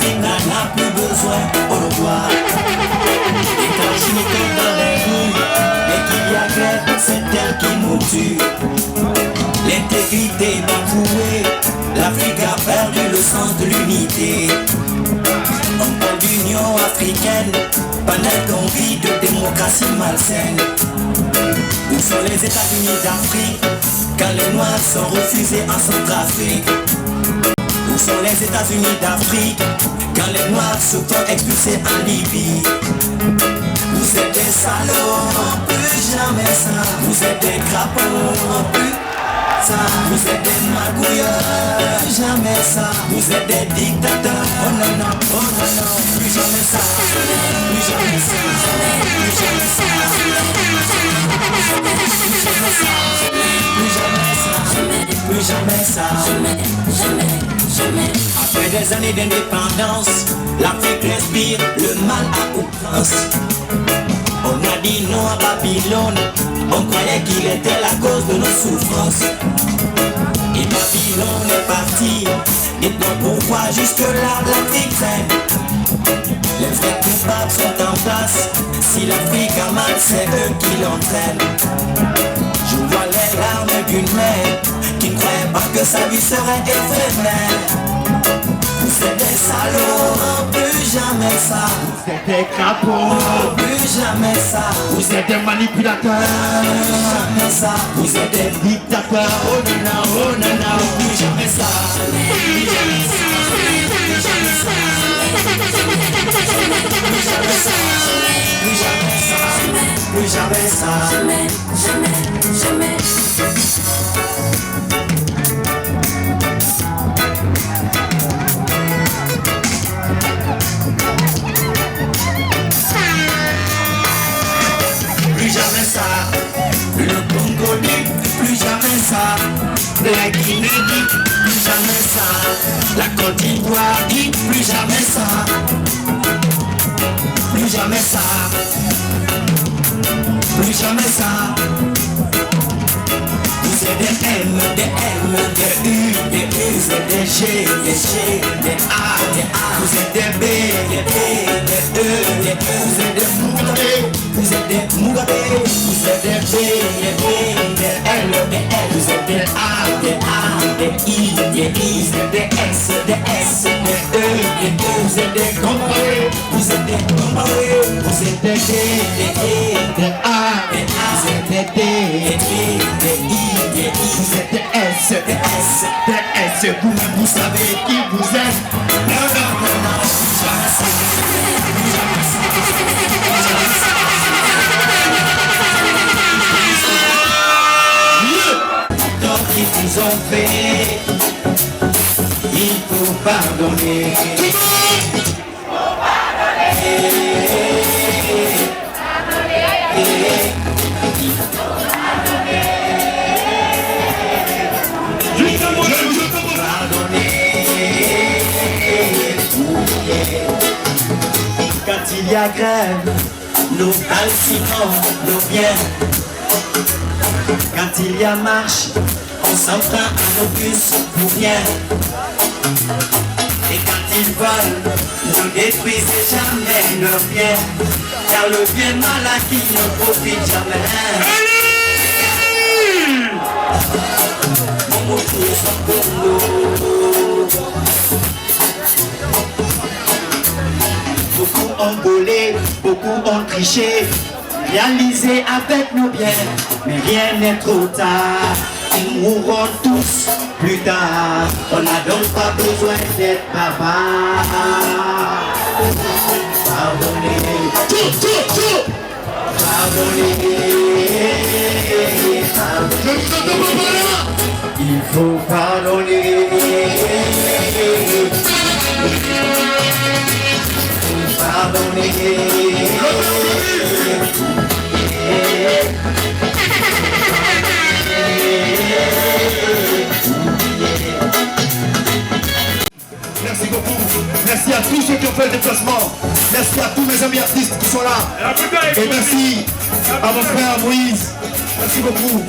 l'Afrique n'a plus besoin au revoir. Et quand je m'étais dans les rues, mais qu'il y a grève, c'est elle qui nous tue. L'intégrité bafouée, l'Afrique a perdu le sens de l'unité. On parle d'Union africaine, pendant qu'on vit de démocratie malsaine. Où sont les États-Unis d'Afrique, quand les Noirs sont refusés en Centrafrique? Où sont les États-Unis d'Afrique, quand les Noirs se font expulser en Libye? Vous êtes des salauds, plus jamais ça. Vous êtes des crapauds, plus ça. Vous êtes des magouilleurs, jamais ça. Vous êtes des dictateurs, oh non non, oh non non. Plus jamais ça, plus jamais ça, plus jamais ça, plus jamais ça, plus jamais ça, jamais. Après des années d'indépendance, l'Afrique respire le mal à outrance. On a dit non à Babylone, on croyait qu'il était la cause de nos souffrances. Et Babylone est parti, dites-moi pourquoi jusque-là l'Afrique traîne. Les vrais coupables sont en place, si l'Afrique a mal, c'est eux qui l'entraînent. Je vois les larmes d'une mère qui ne croyait pas que sa vie serait éphémère. Vous êtes des salauds, plus jamais ça. Vous êtes des crapauds, plus jamais ça. vous êtes des manipulateurs, Plus jamais ça. vous êtes des dictateurs. Oh non, oh non, Plus jamais ça. Plus jamais ça. Plus jamais ça. Plus jamais ça. Plus jamais ça. Plus jamais ça. Jamais. Plus jamais ça, le Congo dit plus jamais ça, la Guinée dit plus jamais ça, la Côte d'Ivoire dit plus jamais ça, plus jamais ça, plus jamais ça. Vous êtes des M, des U, des U, vous êtes des G, des A, vous êtes des B, des E, des E, vous êtes des Mugabe, vous êtes des Mugabe, vous êtes des B, des L, vous êtes des A, des I, vous êtes des S, des E, vous êtes des Gombawe, vous êtes des Gombawe, vous êtes des D, des A, vous êtes des D, des I, vous êtes des S, des S, vous-même vous savez qui vous êtes. Non, jamais ça, jamais ça, jamais ça. Donc ils vous ont fait, il faut pardonner. Quand il y a grève, nos bâtiments, nos biens. Quand il y a marche, on s'en prend à nos bus pour rien. Et quand ils volent, ne détruisez jamais leurs biens, car le bien mal acquis ne profite jamais. Mon mot sont pour nous. Beaucoup ont volé, beaucoup ont triché, réalisé avec nos biens, mais rien n'est trop tard. Ils mourront tous plus tard. On n'a donc pas besoin d'être bavards. Pardonnez, pardonnez, il faut pardonner. Pardonnez. Merci beaucoup. Merci à tous ceux qui ont fait le déplacement. Merci à tous mes amis artistes qui sont là. Et merci à mon frère Moïse. Merci beaucoup.